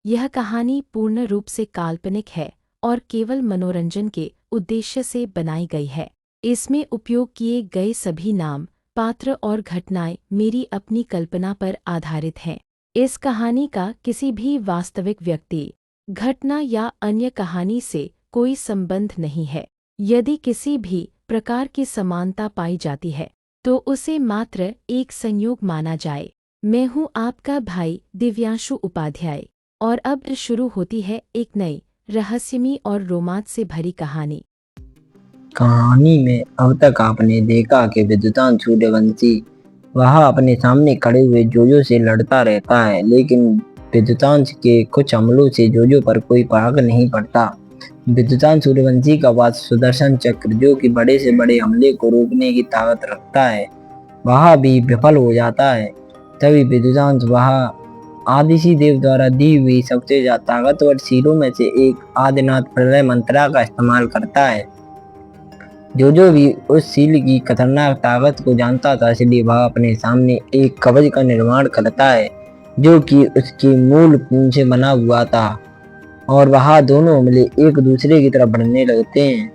यह कहानी पूर्ण रूप से काल्पनिक है और केवल मनोरंजन के उद्देश्य से बनाई गई है। इसमें उपयोग किए गए सभी नाम, पात्र और घटनाएं मेरी अपनी कल्पना पर आधारित हैं। इस कहानी का किसी भी वास्तविक व्यक्ति, घटना या अन्य कहानी से कोई संबंध नहीं है। यदि किसी भी प्रकार की समानता पाई जाती है तो उसे मात्र एक संयोग माना जाए। मैं हूँ आपका भाई दिव्यांशु उपाध्याय और अब शुरू होती है एक नई रहस्यमयी और रोमांच से भरी कहानी। कहानी में अब तक आपने देखा कि विद्वान सूर्यवंशी वह अपने सामने खड़े हुए जोजो से लड़ता रहता है, लेकिन विद्वान के कुछ हमलों से जोजो पर कोई फर्क नहीं पड़ता। विद्वान सूर्यवंशी का पास सुदर्शन चक्र, जो कि बड़े से बड़े हमले को रोकने की ताकत रखता है, वह भी विफल हो जाता है। तभी विद्वान वह आदिशि देव द्वारा दी हुई सबसे ताकतवर शीलों में से एक आदिनाथ प्रलय मंत्रा का इस्तेमाल करता है। जोजो भी उस सील की खतरनाक ताकत को जानता था, इसलिए वह अपने सामने एक कवच का निर्माण करता है, जो कि उसकी मूल पूंछ से बना हुआ था, और वह दोनों हमले एक दूसरे की तरफ बढ़ने लगते हैं।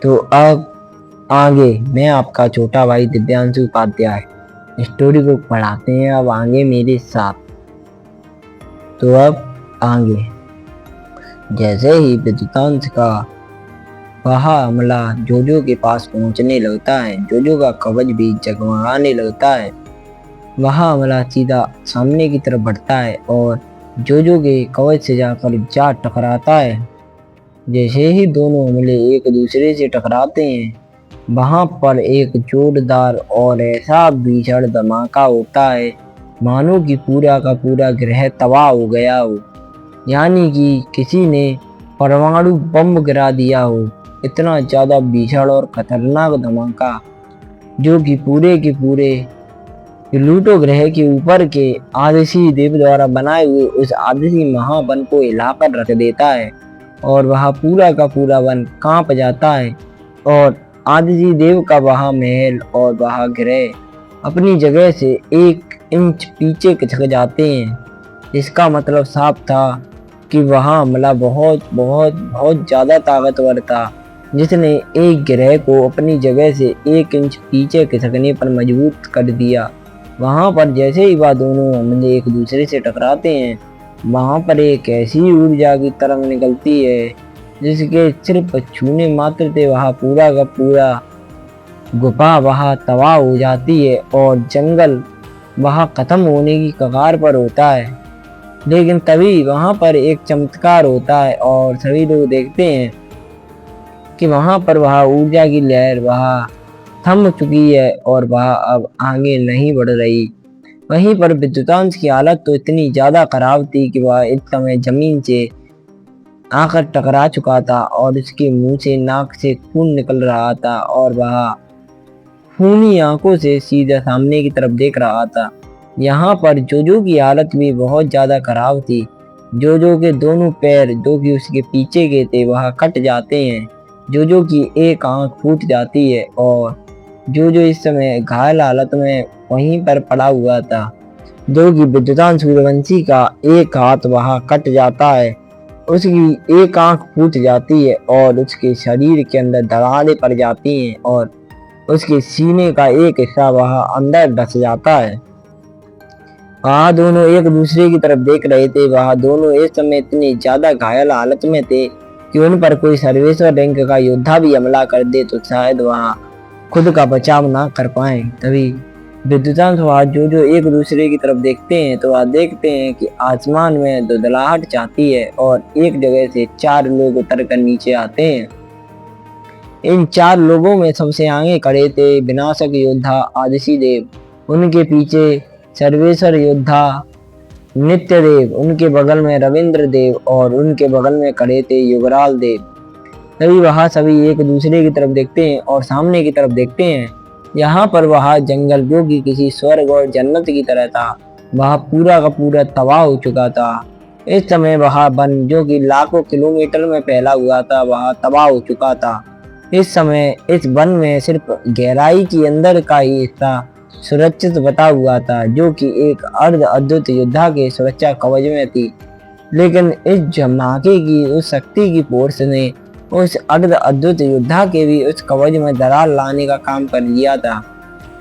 तो अब आगे मैं आपका छोटा भाई दिव्यांशु उपाध्याय स्टोरी को पढ़ाते हैं। अब आगे मेरे साथ। तो अब आगे जैसे ही विद्युतांश का वह हमला जोजो के पास पहुंचने लगता है, जोजो का कवच भी जगमगाने लगता है। वह हमला सीधा सामने की तरफ बढ़ता है और जोजो के कवच से जाकर जा टकराता है। जैसे ही दोनों हमले एक दूसरे से टकराते हैं, वहां पर एक जोरदार और ऐसा भीषण धमाका होता है, मानो कि पूरा का पूरा ग्रह तबाह हो गया हो, यानी कि किसी ने परमाणु बम गिरा दिया हो। इतना ज्यादा भीषण और खतरनाक धमाका, जो कि पूरे के पूरे प्लूटो ग्रह के ऊपर के आदिशि देव द्वारा बनाए हुए उस आदिशि महावन को हिलाकर रख देता है, और वह पूरा का पूरा वन कांप जाता है, और आदिशि देव का वह महल और वह ग्रह अपनी जगह से 1 इंच पीछे खिसक जाते हैं। इसका मतलब साफ था कि वह हमला बहुत बहुत बहुत ज्यादा ताकतवर था, जिसने एक ग्रह को अपनी जगह से 1 इंच पीछे खिसकने पर मजबूत कर दिया। वहां पर जैसे ही वह दोनों हमले एक दूसरे से टकराते हैं, वहां पर एक ऐसी ऊर्जा की तरंग निकलती है, जिसके सिर्फ छूने मात्र से वह पूरा का पूरा गुफा वह तबाह हो जाती है और जंगल वह खत्म होने की कगार पर होता है। लेकिन तभी वहां पर एक चमत्कार होता है और सभी लोग देखते हैं कि वहां पर वह ऊर्जा की लहर वह थम चुकी है और वह अब आगे नहीं बढ़ रही। वहीं पर विद्युतांश की हालत तो इतनी ज्यादा खराब थी कि वह इस समय जमीन से आकर टकरा चुका था और उसके मुंह से नाक से खून निकल रहा था, और वह खूनी आंखों से सीधा सामने की तरफ देख रहा था। यहाँ पर जोजो की हालत भी बहुत ज्यादा खराब थी। जोजो के दोनों पैर, जो कि उसके पीछे के थे, वह कट जाते हैं। जोजो की एक आंख फूट जाती है और जोजो इस समय घायल हालत में वहीं पर पड़ा हुआ था। जो कि विद्युतान सूर्यवंशी का एक हाथ वहां कट जाता है, उसकी एक आंख फूट जाती है और उसके शरीर के अंदर दरारें पड़ जाती हैं और उसके सीने का एक हिस्सा वहां अंदर धंस जाता है। वह दोनों एक दूसरे की तरफ देख रहे थे। वह दोनों इस समय इतनी ज्यादा घायल हालत में थे कि उन पर कोई सर्वेश्वर रैंक का योद्धा भी हमला कर दे तो शायद वह खुद का बचाव ना कर पाए। तभी विद्युतांश वह जो एक दूसरे की तरफ देखते हैं, तो वह देखते हैं कि आसमान में धुंधलाहट छाती है और एक जगह से 4 लोग उतर कर नीचे आते हैं। इन 4 लोगों में सबसे आगे खड़े थे विनाशक योद्धा आदिशि देव, उनके पीछे सर्वेश्वर योद्धा नित्य देव, उनके बगल में रविंद्र देव और उनके बगल में खड़े थे युगराल देव। तभी वह सभी एक दूसरे की तरफ देखते हैं और सामने की तरफ देखते हैं। यहाँ पर वह जंगल, जो कि किसी स्वर्ग और जन्नत की तरह था, वह पूरा का पूरा तबाह हो चुका था। इस समय वह वन, जो कि लाखों किलोमीटर में फैला हुआ था, वह तबाह हो चुका था। इस समय इस वन में सिर्फ गहराई के अंदर का ही हिस्सा सुरक्षित बता हुआ था, जो कि एक अर्ध अद्भुत योद्धा के सुरक्षा कवच में थी। लेकिन इस धमाके की उस शक्ति की फोर्स ने उस अर्ध अद्भुत योद्धा के भी उस कवच में दरार लाने का काम कर लिया था,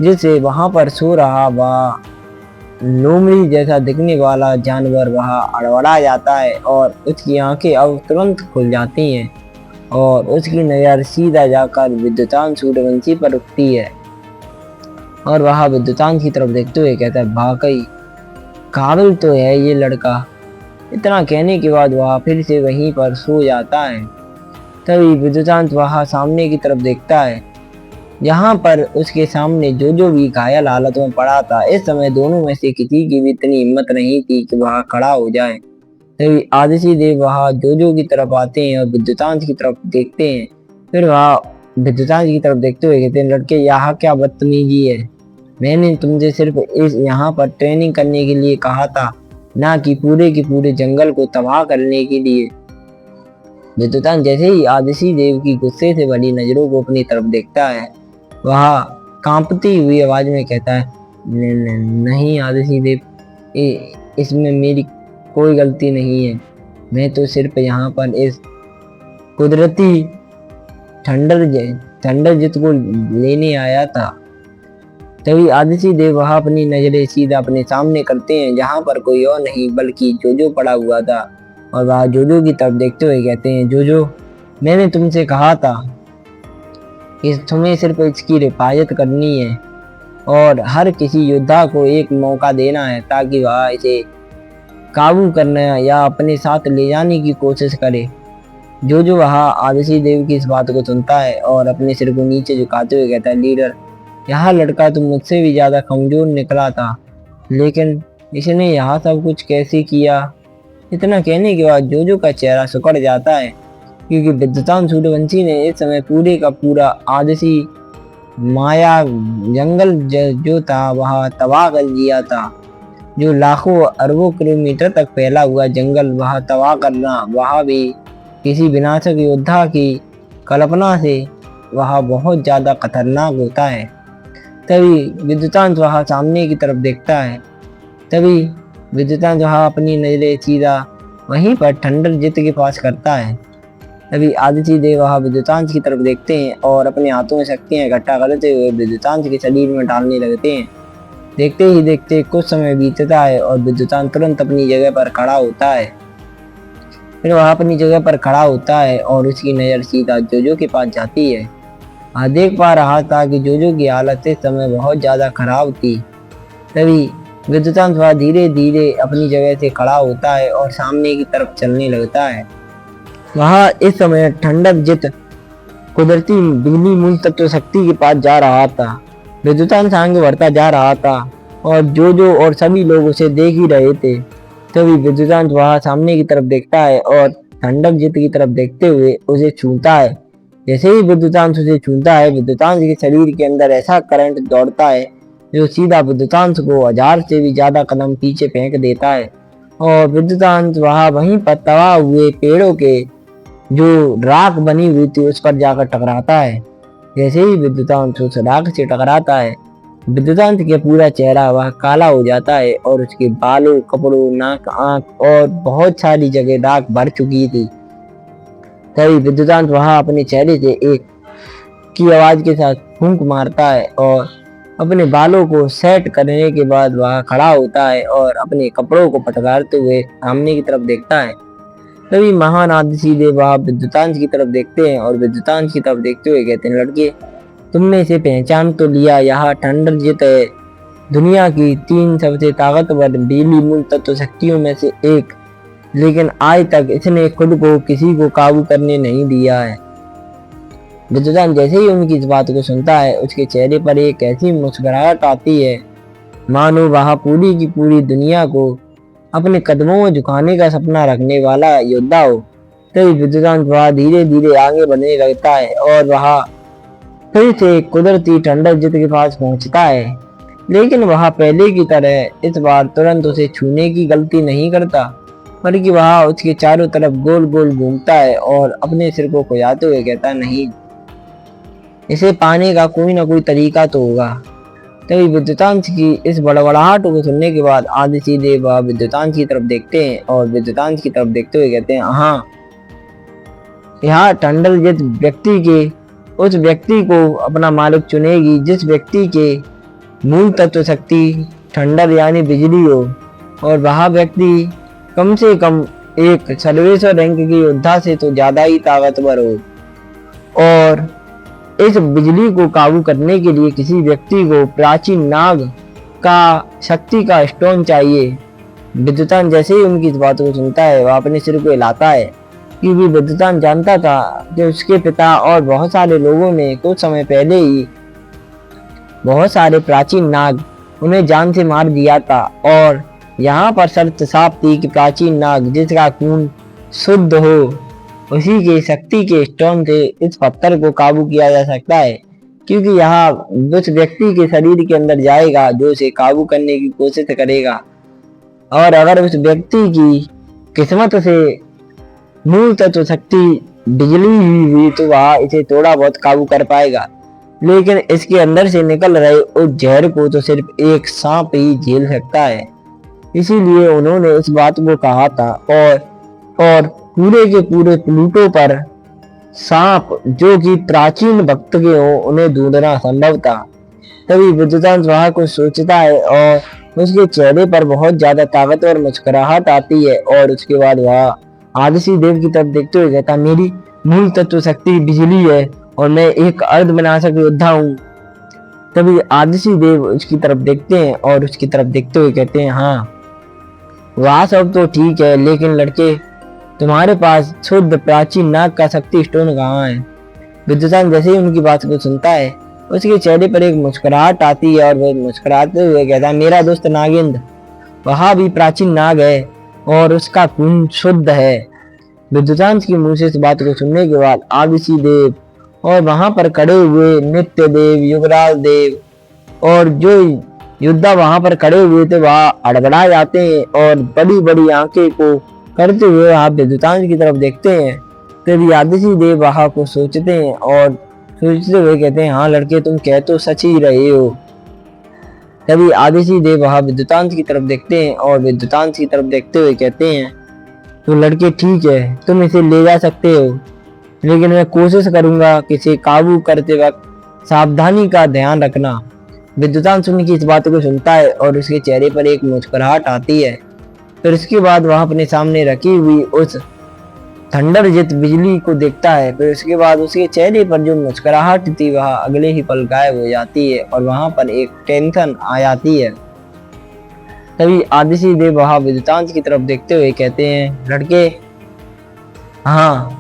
जिससे वहां पर सो रहा वह लोमड़ी जैसा दिखने वाला जानवर वहां अड़बड़ा जाता है और उसकी आंखें अब तुरंत खुल जाती हैं और उसकी नजर सीधा जाकर विद्युतान सूर्यवंशी पर उठती है और वह विद्युतान की तरफ देखते हुए कहता है, वाकई काबिल तो है ये लड़का। इतना कहने के बाद वह फिर से वहीं पर सो जाता है। तभी विद्युतांत वह सामने की तरफ देखता है, यहाँ पर उसके सामने जो भी घायल हालत में पड़ा था। इस समय दोनों में से किसी की भी इतनी हिम्मत नहीं थी कि वह खड़ा हो जाए। तभी आदित्य देव वह जो की तरफ आते हैं और विद्युतांत की तरफ देखते हैं। फिर वह विद्युतांत की तरफ देखते हुए कहते हैं, लड़के यहाँ क्या बदतमीजी है। मैंने तुमसे सिर्फ इस यहाँ पर ट्रेनिंग करने के लिए कहा था, ना कि पूरे के पूरे जंगल को तबाह करने के लिए। विद्युतांत जैसे ही आदित्य देव की गुस्से से भरी नजरों को अपनी तरफ देखता है, वह कांपती हुई आवाज में कहता है, नहीं आदित्य देव, इसमें मेरी कोई गलती नहीं है। मैं तो सिर्फ यहाँ पर इस कुदरती थंडर जित को लेने आया था। तभी आदित्य देव वह अपनी नजरें सीधा अपने सामने करते हैं, जहाँ पर कोई और नहीं बल्कि जोजो पड़ा हुआ था और वह जोजो की तरफ देखते हुए कहते हैं, जोजो, मैंने तुमसे कहा था कि तुम्हें सिर्फ इसकी हिफाजत करनी है और हर किसी योद्धा को एक मौका देना है ताकि वह इसे काबू करने या अपने साथ ले जाने की कोशिश करे। जो वह आदित्य देव की इस बात को सुनता है और अपने सिर को नीचे झुकाते हुए कहता है, लीडर, यह लड़का तो मुझसे भी ज्यादा कमजोर निकला था, लेकिन इसने यह सब कुछ कैसे किया। इतना कहने के बाद जो का चेहरा सुकड़ जाता है, क्योंकि विद्युतान सूर्यवंशी ने इस समय पूरे का पूरा आदित्य माया जंगल जो था वह तबाह कर दिया था। जो लाखों अरबों किलोमीटर तक फैला हुआ जंगल वह तबाह करना, वह भी किसी विनाशक योद्धा की कल्पना से, वह बहुत ज्यादा खतरनाक होता है। तभी विद्युतांत वह सामने की तरफ देखता है। तभी विद्युतांत वह अपनी नजरें सीधा वहीं पर थंडर जित के पास करता है। तभी आदित्य देव वह विद्युतांत की तरफ देखते हैं और अपने हाथों में शक्तियां इकट्ठा करते हुए विद्युतांत के शरीर में डालने लगते हैं। देखते ही देखते कुछ समय बीतता है और विद्युतांत तुरंत अपनी जगह पर खड़ा होता है। फिर वह अपनी जगह पर खड़ा होता है और उसकी नज़र सीधा जोजो के पास जाती है। वह देख पा रहा था कि जोजो की हालत इस समय बहुत ज़्यादा खराब थी। तभी विद्युतांत वह धीरे धीरे अपनी जगह से खड़ा होता है और सामने की तरफ चलने लगता है। वह इस समय ठंडक जित कुदरती बिजली मूल तत्व शक्ति के पास जा रहा था। विद्युतांत आगे बढ़ता जा रहा था और जो और सभी लोग उसे देख ही रहे थे। तभी विद्युतांत वह सामने की तरफ देखता है और ठंडक जित की तरफ देखते हुए उसे छूता है। जैसे ही विद्युतांत उसे छूता है, विद्युतांत के शरीर के अंदर ऐसा करंट दौड़ता है जो सीधा विद्युतांत को 1000 से भी ज्यादा कदम पीछे फेंक देता है और विद्युतांत वहीं पर तबाह हुए पेड़ों के जो राख बनी हुई थी उस पर जाकर टकराता है। जैसे ही विद्युतांत उस राख से टकराता है, विद्युतांत के पूरा चेहरा वह काला हो जाता है और उसके बालों, कपड़ों, नाक, आंख और बहुत सारी जगह राख भर चुकी थी। तभी विद्युतांत वह अपने चेहरे से एक की आवाज के साथ फूंक मारता है और अपने बालों को सेट करने के बाद वह खड़ा होता है और अपने कपड़ों को पटकारते हुए सामने की तरफ देखता है। तभी महान आदित्य देव वह विद्युतांत की तरफ देखते हैं और विद्युतांत की तरफ देखते हुए कहते हैं, लड़के, तुमने इसे पहचान तो लिया, यह ठंडर जित है, दुनिया की 3 सबसे ताकतवर बिजली मूल तत्व शक्तियों में से एक, लेकिन आज तक इसने खुद को किसी को काबू करने नहीं दिया है। विद्युतांत जैसे ही उनकी इस बात को सुनता है, उसके चेहरे पर एक ऐसी मुस्कुराहट आती है मानो वह पूरी की पूरी दुनिया को अपने कदमों में झुकाने का सपना रखने वाला योद्धा हो। तभी विद्युतांत वह धीरे धीरे आगे बढ़ने लगता है और वह फिर से कुदरती ठंडक जित के पास पहुंचता है, लेकिन वह पहले की तरह इस बार तुरंत उसे छूने की गलती नहीं करता, बल्कि वह उसके चारों तरफ गोल गोल घूमता है और अपने सिर को खुजाते हुए कहता है, नहीं, इसे पाने का कोई ना कोई तरीका तो होगा। तभी विद्युतांश की इस बड़बड़ाहट को सुनने के बाद आदित्य देव वह विद्युतांश की तरफ देखते हैं और विद्युतांश की तरफ देखते हुए कहते हैं, हाँ, यहाँ टंडल जिस व्यक्ति के उस व्यक्ति को अपना मालिक चुनेगी जिस व्यक्ति के मूल तत्व शक्ति ठंडल यानी बिजली हो और वह व्यक्ति कम से कम एक सर्वेश्वर रैंक की योद्धा से तो ज्यादा ही ताकतवर हो। और इस बिजली को काबू करने के लिए किसी व्यक्ति को प्राचीन नाग का शक्ति का स्टोन चाहिए। विद्युतान जैसे ही उनकी इस बात को सुनता है वह अपने सिर को हिलाता है, क्योंकि विद्युतान जानता था कि उसके पिता और बहुत सारे लोगों ने कुछ समय पहले ही बहुत सारे प्राचीन नाग उन्हें जान से मार दिया था। और यहाँ पर शर्त साफ थी कि प्राचीन नाग जिसका खून शुद्ध हो उसी के शक्ति के स्टोन से इस पत्थर को काबू किया जा सकता है, क्योंकि यहाँ उस व्यक्ति के शरीर के अंदर जाएगा जो उसे काबू करने की कोशिश करेगा। और अगर उस व्यक्ति की किस्मत से मूल तत्व शक्ति बिजली हुई तो वह इसे थोड़ा बहुत काबू कर पाएगा, लेकिन इसके अंदर से निकल रहे उस जहर को तो सिर्फ एक सांप ही झेल सकता है। इसीलिए उन्होंने इस बात को कहा था और पूरे के पूरे प्लूटो पर सांप जो कि प्राचीन भक्त के हो उन्हें ढूंढना संभव था। तभी विद्युतांश वहां कुछ सोचता है और उसके चेहरे पर बहुत ज्यादा ताकतवर मुस्कुराहट आती है और उसके बाद वह आदित्य देव की तरफ देखते हुए कहता, मेरी मूल तत्व शक्ति बिजली है और मैं एक अर्ध विनाशक योद्धा हूँ। तभी आदित्य देव उसकी तरफ देखते हैं और उसकी तरफ देखते हुए कहते हैं, हाँ, वह सब तो ठीक है, लेकिन लड़के तुम्हारे पास शुद्ध प्राचीन नाग का शक्ति स्टोन कहाँ है? विद्युतान जैसे ही उनकी बात को सुनता है उसके चेहरे पर एक मुस्कुराहट आती है और वह मुस्कुराते हुए कहता है, मेरा दोस्त नागेंद्र, वह भी प्राचीन नाग है और उसका खून शुद्ध है। विद्युतांश की मुंह से इस बात को सुनने के बाद आदित्य देव और वहां पर खड़े हुए नित्य देव, युवराज देव और जो योद्धा वहां पर खड़े हुए थे वह अड़बड़ा जाते हैं और बड़ी बड़ी आंखें को करते हुए आप विद्युतांश की तरफ देखते हैं। तभी आदित्य देव वहां को सोचते हैं और सोचते हुए कहते हैं, हाँ लड़के, तुम कह तो सच ही रहे हो। तभी आदित्य देव वहां विद्युतांश की तरफ देखते हैं और विद्युतांश की तरफ देखते हुए कहते हैं, तो लड़के ठीक है, तुम इसे ले जा सकते हो, लेकिन मैं कोशिश करूंगा कि इसे काबू करते वक्त सावधानी का ध्यान रखना। विद्युतांश उनकी इस बात को सुनता है और उसके चेहरे पर एक मुस्कुराहट आती है। फिर उसके बाद वह अपने सामने रखी हुई उस थंडरजित बिजली को देखता है। फिर उसके बाद उसके चेहरे पर जो मुस्कुराहट थी वह अगले ही पल गायब हो जाती है और वहां पर एक टेंशन आ जाती है। तभी आदित्य देव वहां विद्युतांश की तरफ देखते हुए कहते हैं, लड़के, हाँ।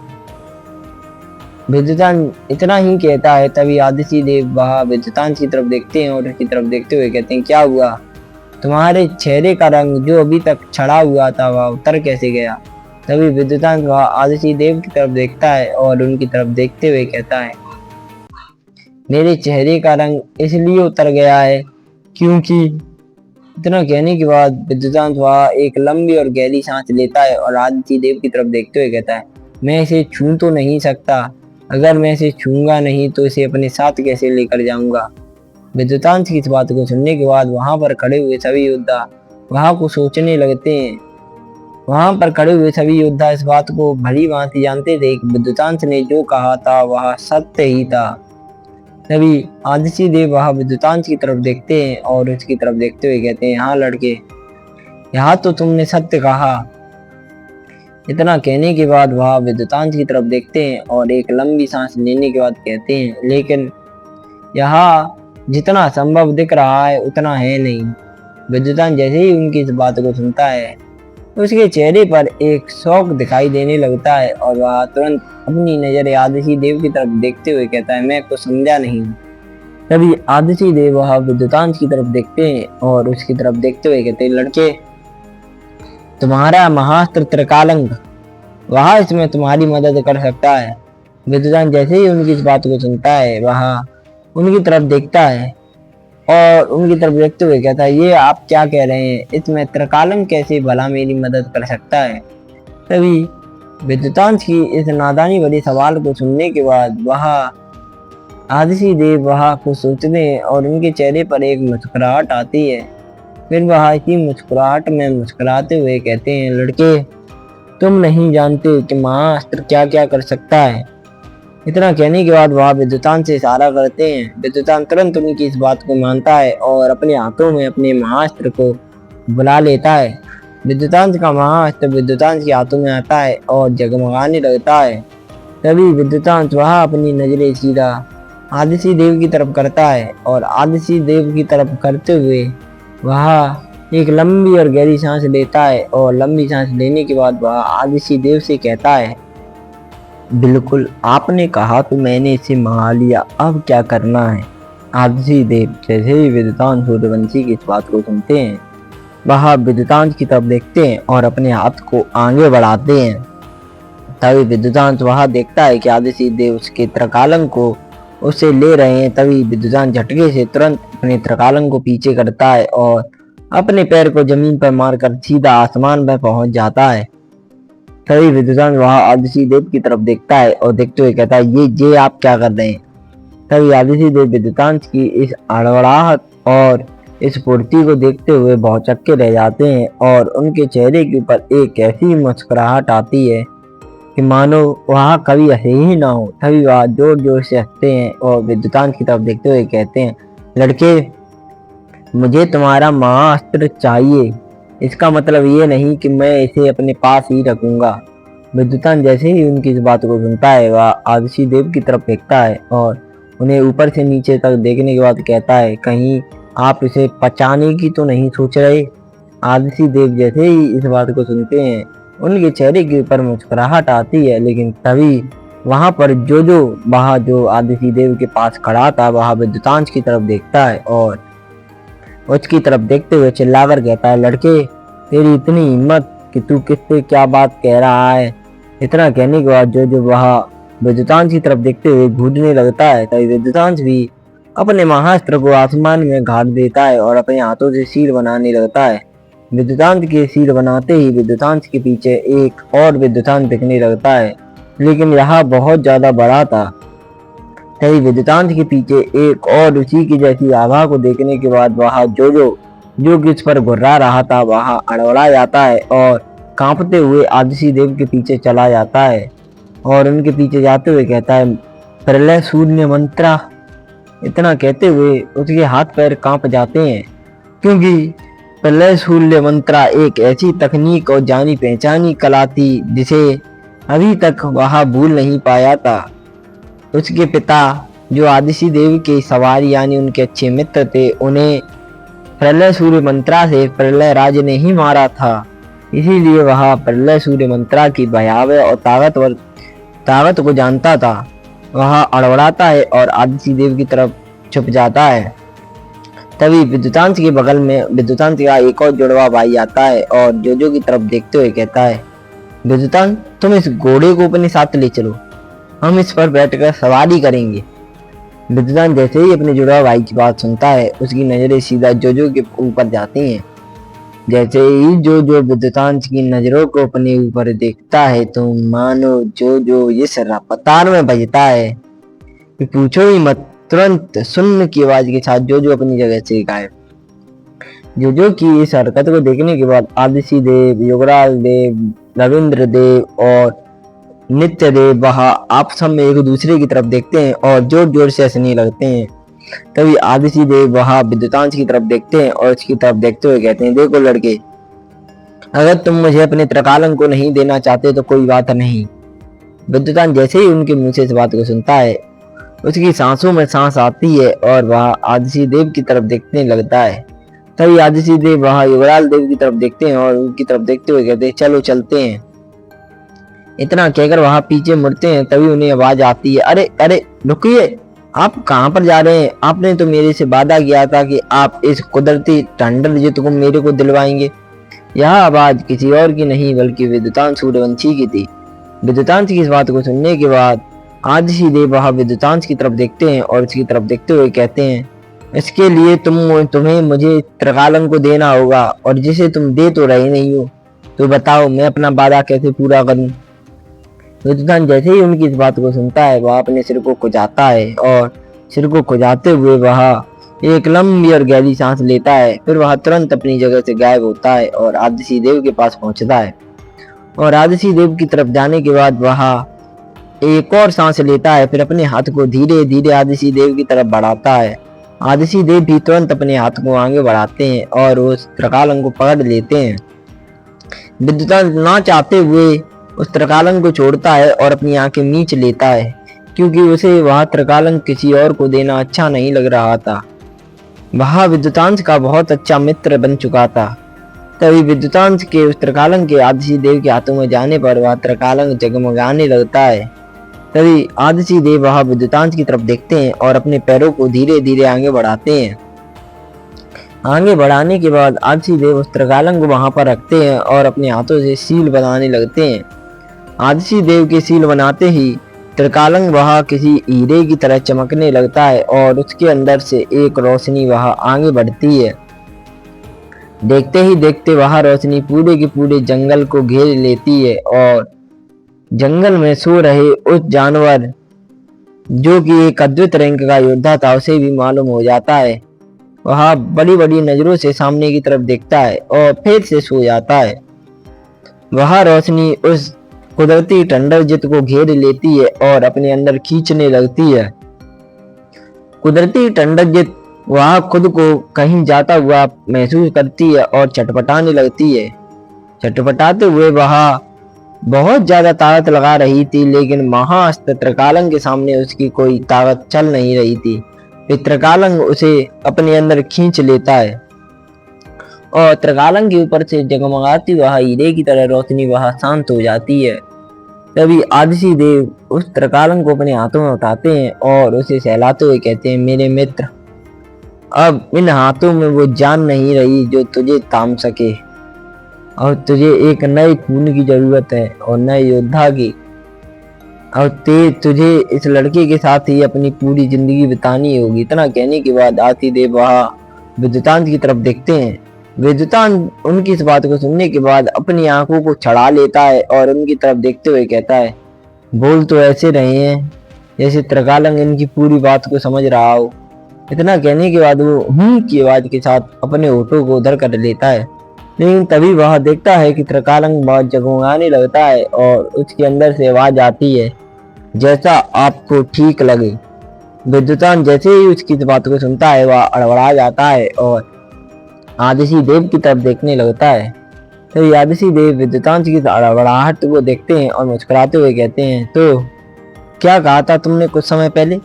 विद्युतांश इतना ही कहता है। तभी आदित्य देव वहां विद्युतांश की तरफ देखते हैं और उसकी तरफ देखते हुए कहते हैं, क्या हुआ? तुम्हारे चेहरे का रंग जो अभी तक छड़ा हुआ था वह उतर कैसे गया? तभी विद्युतांश वहां आदित्य देव की तरफ देखता है और उनकी तरफ देखते हुए कहता है, मेरे चेहरे का रंग इसलिए उतर गया है क्योंकि। इतना कहने के बाद विद्युतांश वहां एक लंबी और गहरी सांस लेता है और आदित्य देव की तरफ देखते हुए कहता है, मैं इसे छू तो नहीं सकता, अगर मैं इसे छूंगा नहीं तो इसे अपने साथ कैसे लेकर जाऊंगा। विद्युतांश की इस बात को सुनने के बाद वहां पर खड़े हुए सभी योद्धा वहां को सोचने लगते हैं। वहां पर खड़े हुए सभी योद्धा इस बात को भली भांति जानते थे कि विद्युतांश ने जो कहा था वह सत्य ही था। तभी आदित्य देव वहां विद्युतांश की तरफ देखते हैं और उसकी तरफ देखते हुए कहते हैं, हाँ लड़के, यहाँ तो तुमने सत्य कहा। इतना कहने के बाद वह विद्युतांश की तरफ देखते हैं और एक लंबी सांस लेने के बाद कहते हैं, लेकिन यहाँ जितना संभव दिख रहा है उतना है नहीं। विद्युतांश जैसे ही उनकी इस बात को सुनता है उसके चेहरे पर एक शौक दिखाई देने लगता है और वह तुरंत अपनी नजर आदित्य देव की तरफ देखते हुए कहता है, मैं कुछ समझा नहीं। तभी आदित्य देव वह विद्युतांश की तरफ देखते हैं और उसकी तरफ देखते हुए कहते हैं, लड़के, तुम्हारा महास्त्र त्रिकालंग वह इसमें तुम्हारी मदद कर सकता है। विद्युतांश जैसे ही उनकी इस बात को सुनता है वह उनकी तरफ देखता है और उनकी तरफ देखते हुए कहता है, ये आप क्या कह रहे हैं? इसमें त्रिकालंग कैसे भला मेरी मदद कर सकता है? तभी विद्युतांश की इस नादानी भरे सवाल को सुनने के बाद वह आदिशि देव वहाँ कुछ सोचते हैं और उनके चेहरे पर एक मुस्कुराहट आती है। फिर वह इसी मुस्कुराहट में मुस्कुराते हुए कहते हैं, लड़के तुम नहीं जानते कि महाअस्त्र क्या क्या कर सकता है। इतना कहने के बाद वह विद्युतान से इशारा करते हैं। विद्युतान तुरंत उनकी इस बात को मानता है और अपने हाथों में अपने महाअस्त्र को बुला लेता है। विद्युतांत का महाअस्त्र विद्युतांत के हाथों में आता है और जगमगाने लगता है। तभी विद्युतांत वह अपनी नजरें सीधा आदिशि देव की तरफ करता है और आदिशि देव की तरफ करते हुए वह एक लंबी और गहरी सांस लेता है और लंबी सांस लेने के बाद वह आदिशि देव से कहता है, बिल्कुल आपने कहा तो मैंने इसे मंगा लिया, अब क्या करना है। आदिशि देव जैसे ही विद्युतांत सूर्यवंशी की इस बात को सुनते हैं वह विद्युतांत की तरफ देखते हैं और अपने हाथ को आगे बढ़ाते हैं। तभी विद्युतांत वह देखता है कि आदिशि देव उसके त्रिकालन को उससे ले रहे हैं। तभी विद्युतांत झटके से तुरंत अपने त्रिकालन को पीछे करता है और अपने पैर को जमीन पर मारकर सीधा आसमान में पहुंच जाता है। तभी विद्युतांत वह आदिशि देव की तरफ देखता है और देखते हुए कहता है, ये आप क्या कर रहे हैं। तभी आदिशि देव विद्युतांत की इस अड़बड़ाहट और इस फुर्ती को देखते हुए बहुत चक्के रह जाते हैं और उनके चेहरे के ऊपर एक ऐसी मुस्कुराहट आती है कि मानो वह कभी हंसे ही ना हो। तभी वह जोर जोर से हंसते हैं और विद्युतांत की तरफ देखते हुए कहते हैं, लड़के मुझे तुम्हारा महाअस्त्र चाहिए, इसका मतलब ये नहीं कि मैं इसे अपने पास ही रखूंगा। विद्युतांत जैसे ही उनकी इस बात को सुनता है वह आदिशि देव की तरफ देखता है और उन्हें ऊपर से नीचे तक देखने के बाद कहता है, कहीं आप इसे पचाने की तो नहीं सोच रहे। आदिशि देव जैसे ही इस बात को सुनते हैं उनके चेहरे के ऊपर मुस्कुराहट आती है, लेकिन तभी वहां पर जो आदिशि देव के पास खड़ा था वह विद्युतांत की तरफ देखता है और उसकी तरफ देखते हुए चिल्लाकर कहता है, लड़के तेरी इतनी हिम्मत कि तू किससे क्या बात कह रहा है। इतना कहने के बाद जो वह विद्युतांत की तरफ देखते हुए घूरने लगता है। तभी विद्युतांत भी अपने महाअस्त्र को आसमान में गाड़ देता है और अपने हाथों से सील बनाने लगता है। विद्युतांत के सील बनाते ही विद्युतांत के पीछे एक और विद्युतांत दिखने लगता है, लेकिन यह बहुत ज्यादा बड़ा था। तभी विद्युतांत के पीछे एक और उसी की जैसी आभा को देखने के बाद वह जो कि उस पर घुर्रा रहा था वह अड़बड़ा जाता है और कांपते हुए आदिशि देव के पीछे चला जाता है और उनके पीछे जाते हुए कहता है, प्रलय शून्य मंत्रा। इतना कहते हुए उसके हाथ पैर कांप जाते हैं, क्योंकि प्रलय शून्य मंत्रा एक ऐसी तकनीक और जानी पहचानी कला थी जिसे अभी तक वह भूल नहीं पाया था। उसके पिता जो आदिशि देव के सवार यानी उनके अच्छे मित्र थे, उन्हें प्रलय सूर्य मंत्रा से प्रलय राज ने ही मारा था। इसीलिए वह प्रलय सूर्य मंत्रा की भयावह और ताकत को जानता था। वह अड़बड़ाता है और आदिशि देव की तरफ छुप जाता है। तभी विद्युतांत के बगल में विद्युतांत का एक और जुड़वा भाई आता है और जो की तरफ देखते हुए कहता है, विद्युतांत तुम इस घोड़े को अपने साथ ले चलो, हम इस पर बैठकर सवारी करेंगे। विद्युतांत जैसे ही अपने जुड़वा भाई की बात सुनता है उसकी नजरें सीधा जो के ऊपर जाती हैं। जैसे ही जो विद्युतांत की नजरों को अपने ऊपर देखता है तो मानो जो इस रफ्तार में बजता है कि पूछो ही मत। तुरंत सुन्न की आवाज के साथ जो अपनी जगह से गायब। जो की इस हरकत को देखने के बाद आदिशि देव, युगराज देव, रविंद्र देव और नित्य देव वह आपस में एक दूसरे की तरफ देखते हैं और जोर जोर से हंसने लगते हैं। तभी आदिशि देव वह विद्युतांत की तरफ देखते हैं और उसकी तरफ देखते हुए कहते हैं, देखो लड़के, अगर तुम मुझे अपने त्रिकालन को नहीं देना चाहते तो कोई बात नहीं। विद्युतांत जैसे ही उनके मुंह से इस बात को सुनता है उसकी सांसों में सांस आती है और वह आदिशि देव की तरफ देखने लगता है। तभी आदिशि देव वह युवराज देव की तरफ देखते हैं और उनकी तरफ देखते हुए कहते हैं, चलो चलते हैं। इतना कहकर वहां पीछे मुड़ते हैं। तभी उन्हें आवाज आती है, अरे अरे रुकिए, आप कहां पर जा रहे हैं? आपने तो मेरे से वादा किया था कि आप इस कुदरती ठंडर जित को मेरे को दिलवाएंगे। यह आवाज किसी और की नहीं बल्कि विद्युतांत सूर्यवंशी की थी। विद्युतांत की इस बात को सुनने के बाद आदिशि देव वह विद्युतांत की तरफ देखते हैं और उसकी तरफ देखते हुए कहते हैं, इसके लिए तुम्हें मुझे त्रिकालन को देना होगा, और जिसे तुम दे तो रहे नहीं हो, तो बताओ मैं अपना वादा कैसे पूरा करूं। विद्युतांत जैसे ही उनकी इस बात को सुनता है वह अपने सिर को खुजाता है और सिर को खुजाते हुए वह एक लंबी और गहरी सांस लेता है। फिर वह तुरंत अपनी जगह से गायब होता है और आदिशि देव के पास पहुंचता है। और आदिशि देव की तरफ जाने के बाद वह एक और सांस लेता है। फिर अपने हाथ को धीरे धीरे आदिशि देव की तरफ बढ़ाता है। आदिशि देव भी तुरंत अपने हाथ को आगे बढ़ाते हैं और उस त्रिकालंग को पकड़ लेते हैं। विद्युतांश ना चाहते हुए उस त्रिकालंग को छोड़ता है और अपनी आंखें मींच लेता है, क्योंकि उसे वह त्रिकालंग किसी और को देना अच्छा नहीं लग रहा था। वह विद्युतांश का बहुत अच्छा मित्र बन चुका था। तभी विद्युतांश के उस त्रिकालंग के आदिशि देव के हाथों में जाने पर वह त्रिकालंग जगमगाने लगता है। तभी आदिशि देव वह विद्युतांश की तरफ देखते हैं और अपने पैरों को धीरे धीरे आगे बढ़ाते हैं। आगे बढ़ाने के बाद आदिशि देव उस त्रिकालंग को वहां पर रखते हैं और अपने हाथों से सील बनाने लगते हैं। आदिशि देव के सील बनाते ही त्रिकालंग वह किसी हीरे की तरह चमकने लगता है और उसके अंदर से एक रोशनी वह आगे बढ़ती है। देखते ही देखते वह रोशनी पूरे के पूरे जंगल को घेर लेती है और जंगल में सो रहे उस जानवर जो कि एक अद्भुत रैंक का योद्धा था उसे भी मालूम हो जाता है। वह बड़ी बड़ी नजरों से सामने की तरफ देखता है और फिर से सो जाता है। वह रोशनी उस कुदरती टंडरजित को घेर लेती है और अपने अंदर खींचने लगती है। कुदरती टंडरजित वह खुद को कहीं जाता हुआ महसूस करती है और छटपटाने लगती है। छटपटाते हुए वह बहुत ज्यादा ताकत लगा रही थी, लेकिन महाअस्त्र त्रिकालंग के सामने उसकी कोई ताकत चल नहीं रही थी। फिर त्रिकालंग उसे अपने अंदर खींच लेता है और त्रिकालंग के ऊपर से जगमगाती वह हीरे की तरह रोशनी वह शांत हो जाती है। तभी आदिशि देव उस त्रिकालंग को अपने हाथों में उठाते हैं और उसे सहलाते हुए कहते हैं, मेरे मित्र, अब इन हाथों में वो जान नहीं रही जो तुझे थाम सके और तुझे एक नए खून की जरूरत है और नए योद्धा की। और तुझे इस लड़के के साथ ही अपनी पूरी जिंदगी बितानी होगी। इतना कहने के बाद आदिशि देव वह विद्युतांश की तरफ देखते हैं। विद्युतांश उनकी इस बात को सुनने के बाद अपनी आंखों को छड़ा लेता है और उनकी तरफ देखते हुए कहता है, बोल तो ऐसे रहे हैं जैसे त्रिकालंग इनकी पूरी बात को समझ रहा हो। इतना कहने के बाद वो की आवाज के साथ अपने होठों को उधर कर लेता है, लेकिन तभी वह देखता है कि त्रिकालंग बहुत जगमगाने लगता है और उसके अंदर से आवाज आती है, जैसा आपको ठीक लगे। विद्युतांश जैसे ही उसकी इस बात को सुनता है वह अड़बड़ा जाता है और आदिशि देव की तरफ देखने लगता है। तभी आदिशि देव विद्युतांश की अड़बड़ाहट को देखते हैं और मुस्कुराते हुए कहते हैं, तो क्या कहा था तुमने कुछ समय पहले?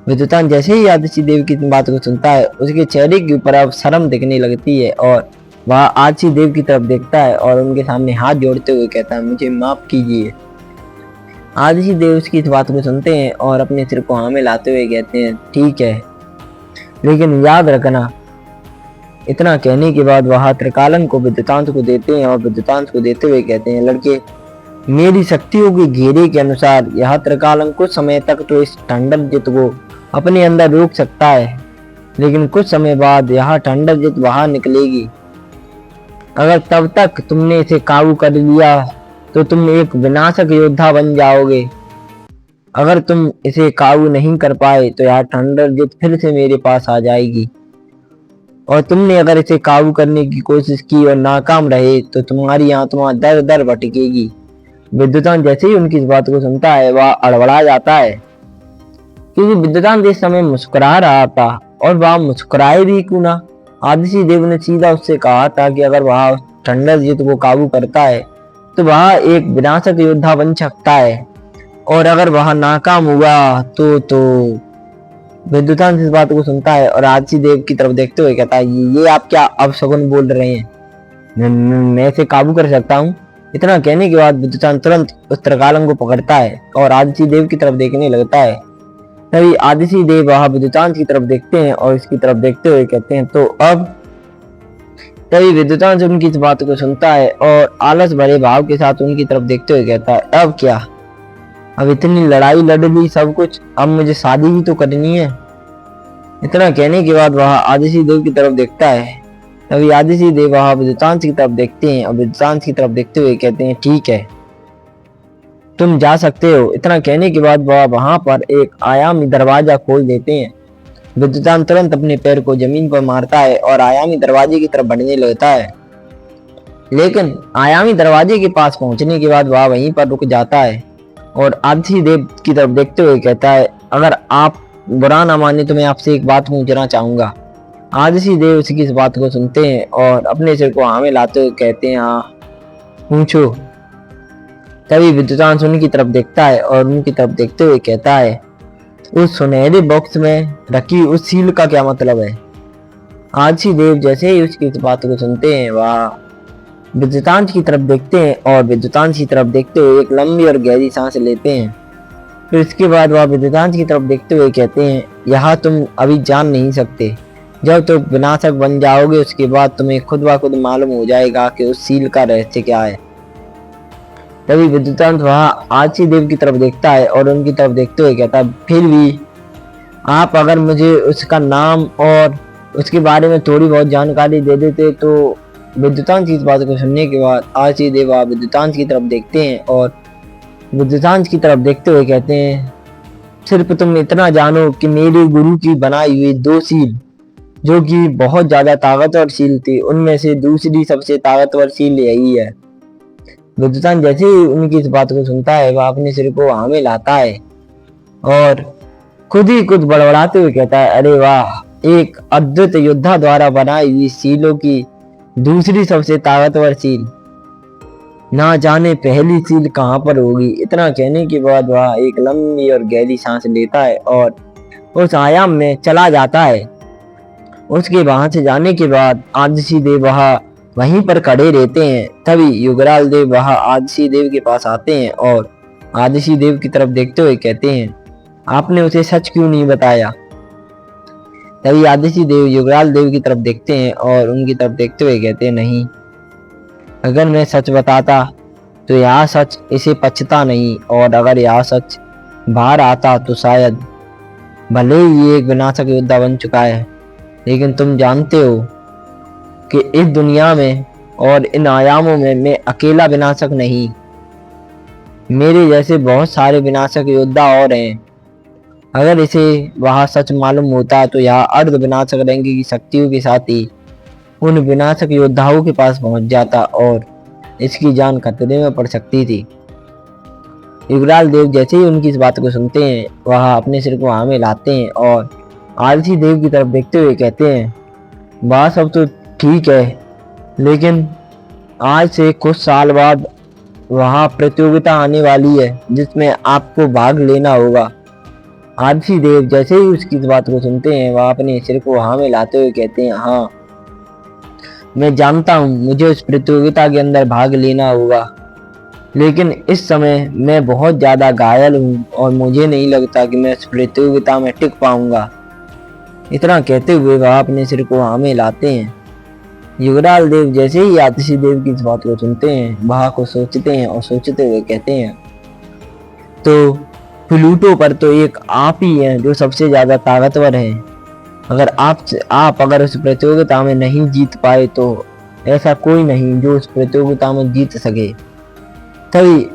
विद्युतांश जैसे ही आदिशि देव की बात को सुनता है उसके चेहरे के ऊपर अब शर्म दिखने लगती है और वह आदिशि देव की तरफ देखता है और उनके सामने हाथ जोड़ते हुए कहता है, मुझे माफ कीजिए। आदिशि देव उसकी इस बात को सुनते हैं और अपने सिर को हाँ में लाते हुए कहते हैं, ठीक है, लेकिन याद रखना। इतना कहने के बाद वह त्रिकालंग को विद्युतांश को देते हैं और विद्युतांश को देते हुए कहते हैं, लड़के, मेरी शक्तियों के घेरे के अनुसार यह त्रिकालंग कुछ समय तक तो इस टंडरजित को अपने अंदर रोक सकता है, लेकिन कुछ समय बाद यह टंडरजित बाहर निकलेगी। अगर तब तक तुमने इसे काबू कर लिया तो तुम एक विनाशक योद्धा बन जाओगे। अगर तुम इसे काबू नहीं कर पाए तो यह टंडरजित फिर से मेरे पास आ जाएगी, और तुमने अगर इसे काबू करने की कोशिश की और नाकाम रहे तो तुम्हारी आत्मा दर दर भटकेगी। विद्युतांश जैसे ही उनकी इस बात को सुनता है वह अड़बड़ा जाता है, क्योंकि विद्युतांश इस समय मुस्कुरा रहा था और वह मुस्कुराए भी क्यों ना। आदिशि देव ने सीधा उससे कहा था कि अगर वह टंडरजित को काबू करता है तो वह एक विनाशक योद्धा बन सकता है, और अगर वह नाकाम हुआ तो विद्युतांश इस बात को सुनता है और आदिशि देव की तरफ देखते हुए कहता है, ये आप क्या अपशगुन बोल रहे हैं? मैं इसे काबू कर सकता हूँ। इतना कहने के बाद विद्युतांश तुरंत उस त्रिकालंग को पकड़ता है और आदिशि देव की तरफ देखने लगता है। तभी आदिशि देव वह विद्युतांश की तरफ देखते हैं और इसकी तरफ देखते हुए कहते हैं, तो अब। तभी विद्युतांश उनकी इस बात को सुनता है और आलस भरे भाव के साथ उनकी तरफ देखते हुए कहता है, अब क्या? अब इतनी लड़ाई लड़ ली सब कुछ, अब मुझे शादी भी तो करनी है। इतना कहने के बाद वह आदिशि देव की तरफ देखता है। तभी आदिशि देव वह विद्युतांश की तरफ देखते हैं और विद्युतांश की तरफ देखते हुए कहते हैं, ठीक है, तुम जा सकते हो। इतना कहने के बाद वह वहां पर एक आयामी दरवाजा खोल देते हैं। विद्युतान तुरंत अपने पैर को जमीन पर मारता है और आयामी दरवाजे की तरफ बढ़ने लगता है, लेकिन आयामी दरवाजे के पास पहुंचने के बाद वह वहीं पर रुक जाता है और आदित्य देव की तरफ देखते हुए कहता है, अगर आप बुरा ना माने तो मैं आपसे एक बात पूछना चाहूंगा। आदित्य देव उसकी इस बात को सुनते हैं और अपने सिर को हाँ में लाते हुए कहते हैं, हाँ पूछो। तभी विद्युतांश उनकी तरफ देखता है और उनकी तरफ देखते हुए कहता है, उस सुनहरे बॉक्स में रखी उस सील का क्या मतलब है। आदित्य देव जैसे ही उसकी इस बात को सुनते हैं वह विद्युतांश की तरफ देखते हैं और विद्युतांश की तरफ देखते हुए एक लंबी और गहरी सांस लेते हैं। फिर इसके बाद वह विद्युतांश की तरफ देखते हुए कहते हैं, यह तुम अभी जान नहीं सकते। जब तुम विनाशक बन जाओगे उसके बाद तुम्हें खुद ब खुद मालूम हो जाएगा कि उस सील का रहस्य क्या है। तभी विद्युतांश वह आदित्य देव की तरफ देखता है और उनकी तरफ देखते हुए कहता है, फिर भी आप अगर मुझे उसका नाम और उसके बारे में थोड़ी बहुत जानकारी दे देते तो। विद्युतांश की इस बात को सुनने के बाद आदित्य देव विद्युतांश की तरफ देखते हैं और विद्युतांश की तरफ देखते हुए कहते हैं, सिर्फ तुम इतना जानो कि मेरे गुरु की बनाई हुई 2 सील जो कि बहुत ज्यादा ताकतवर सील थी, उनमें से दूसरी सबसे ताकतवर सील यही है। विद्युतांश जैसे ही उनकी इस बात को सुनता है वह अपने सिर को हाँ में लाता है और खुद ही कुछ बड़बड़ाते हुए कहता है, अरे वाह, एक अद्भुत योद्धा द्वारा बनाई हुई सीलों की दूसरी सबसे ताकतवर सील, ना जाने पहली सील कहाँ पर होगी। इतना कहने के बाद वह एक लंबी और गहरी सांस लेता है और उस आयाम में चला जाता है। उसके वहां से जाने के बाद आदित्य देव वहां वहीं पर खड़े रहते हैं। तभी युगराज देव वहां आदित्य देव के पास आते हैं और आदित्य देव की तरफ देखते हुए कहते हैं, आपने उसे सच क्यों नहीं बताया। तभी आदित्य देव युगराज देव की तरफ देखते हैं और उनकी तरफ देखते हुए कहते हैं, नहीं, अगर मैं सच बताता तो यह सच इसे पचता नहीं, और अगर यह सच बाहर आता तो शायद भले ही ये एक विनाशक योद्धा बन चुका है, लेकिन तुम जानते हो कि इस दुनिया में और इन आयामों में मैं अकेला विनाशक नहीं, मेरे जैसे बहुत सारे विनाशक योद्धा और हैं। अगर इसे वह सच मालूम होता तो यह अर्ध विनाशक रंग की शक्तियों के साथ ही उन विनाशक योद्धाओं के पास पहुंच जाता और इसकी जान खतरे में पड़ सकती थी। युगराज देव जैसे ही उनकी इस बात को सुनते हैं वह अपने सिर को हाँ में लाते हैं और आदित्य देव की तरफ देखते हुए कहते हैं, बात सब तो ठीक है, लेकिन आज से कुछ साल बाद वहाँ प्रतियोगिता आने वाली है जिसमें आपको भाग लेना होगा। आदित्य देव जैसे ही उसकी इस बात को सुनते हैं वह अपने सिर को हाँ में लाते हुए कहते हैं, हाँ मैं जानता हूँ मुझे उस प्रतियोगिता के अंदर भाग लेना होगा, लेकिन इस समय मैं बहुत ज़्यादा घायल हूँ और मुझे नहीं लगता कि मैं उस प्रतियोगिता में टिक पाऊंगा। इतना कहते हुए वह अपने सिर को हाँ में लाते हैं। युगराज देव जैसे ही आदित्य देव की इस बात को सुनते हैं वह को सोचते हैं और सोचते हुए कहते हैं, तो प्लूटो पर तो एक आप ही हैं जो सबसे ज्यादा ताकतवर हैं। अगर आप अगर उस प्रतियोगिता में नहीं जीत पाए तो ऐसा कोई नहीं जो उस प्रतियोगिता में जीत सके। तभी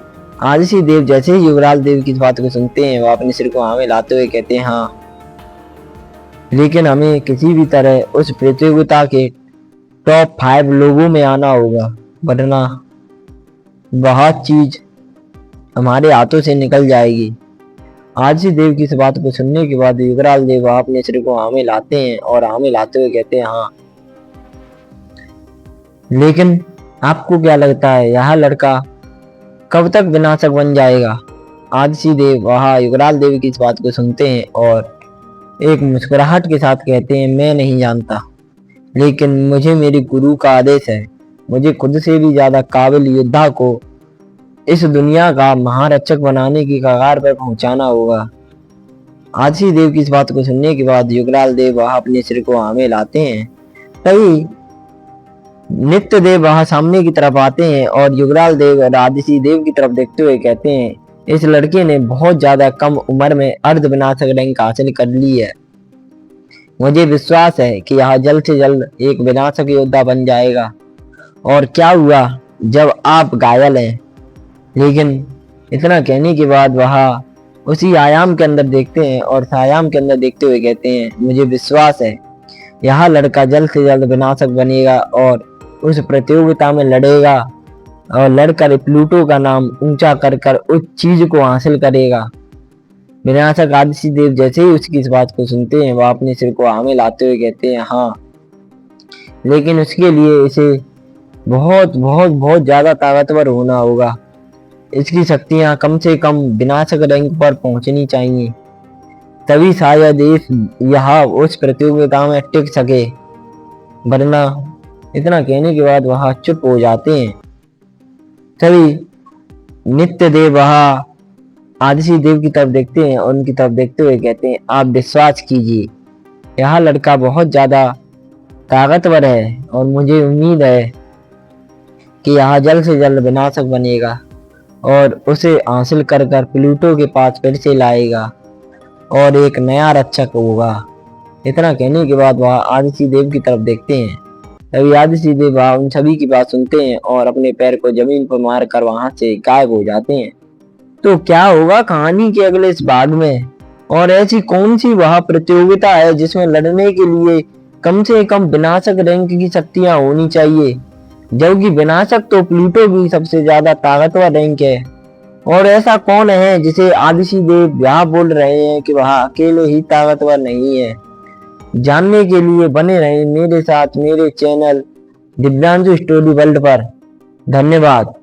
आदित्य देव जैसे ही युगराज देव की इस बात को सुनते हैं वह अपने सिर को हाँ में लाते हुए कहते हैं, हाँ, लेकिन हमें किसी भी तरह उस प्रतियोगिता के टॉप 5 लोगों में आना होगा, वरना बहुत चीज हमारे हाथों से निकल जाएगी। आदित्य देव की इस बात को सुनने के बाद युगराज देव अपने सिर को हाँ में लाते हैं और हाँ में लाते हुए कहते हैं, हाँ, लेकिन आपको क्या लगता है यह लड़का कब तक विनाशक बन जाएगा। आदित्य देव वह युगराज देव की इस बात को सुनते हैं और एक मुस्कुराहट के साथ कहते हैं, मैं नहीं जानता, लेकिन मुझे मेरे गुरु का आदेश है, मुझे खुद से भी ज्यादा काबिल योद्धा को इस दुनिया का महारक्षक बनाने की कगार पर पहुंचाना होगा। आदित्य देव की इस बात को सुनने के बाद युगराज देव वह अपने सिर को हाँ में लाते हैं। तभी नित्य देव वहां सामने की तरफ आते हैं और युगराज देव और आदित्य देव की तरफ देखते हुए कहते हैं, इस लड़के ने बहुत ज्यादा कम उम्र में अर्ध विनाशक रैंक हासिल कर ली है। मुझे विश्वास है कि यह जल्द से जल्द एक विनाशक योद्धा बन जाएगा। और क्या हुआ जब आप घायल हैं, लेकिन इतना कहने के बाद वह उसी आयाम के अंदर देखते हैं और उस आयाम के अंदर देखते हुए कहते हैं, मुझे विश्वास है यह लड़का जल्द से जल्द विनाशक बनेगा और उस प्रतियोगिता में लड़ेगा और लड़कर प्लूटो का नाम ऊंचा कर कर उस चीज को हासिल करेगा। विनाशक आदित्य देव जैसे ही उसकी इस बात को सुनते हैं वह अपने सिर को आगे लाते हुए कहते हैं, हाँ, लेकिन उसके लिए इसे बहुत बहुत बहुत ज्यादा ताकतवर होना होगा। इसकी शक्तियां कम से कम विनाशक रैंक पर पहुंचनी चाहिए, तभी शायद यह उस प्रतियोगिता में टिक सके, वरना। इतना कहने के बाद वह चुप हो जाते हैं। तभी नित्य देव वह आदित्य देव की तरफ देखते हैं और उनकी तरफ देखते हुए कहते हैं, आप विश्वास कीजिए यह लड़का बहुत ज्यादा ताकतवर है और मुझे उम्मीद है कि यह जल्द से जल्द विनाशक बनेगा और उसे हासिल कर कर प्लूटो के पास फिर से लाएगा और एक नया रक्षक होगा। इतना कहने के बाद वह आदित्य देव की तरफ देखते हैं। तभी आदित्य देव वह उन सभी की बात सुनते हैं और अपने पैर को जमीन पर मार कर वहां से गायब हो जाते हैं। तो क्या होगा कहानी के अगले इस भाग में, और ऐसी कौन सी वह प्रतियोगिता है जिसमें लड़ने के लिए कम से कम विनाशक रैंक की शक्तियां होनी चाहिए, जबकि विनाशक तो प्लूटो की सबसे ज्यादा ताकतवर रैंक है। और ऐसा कौन है जिसे आदित्य देव यह बोल रहे हैं कि वह अकेले ही ताकतवर नहीं है। जानने के लिए बने रहें मेरे साथ मेरे चैनल दिव्यांशु स्टोरी वर्ल्ड पर। धन्यवाद।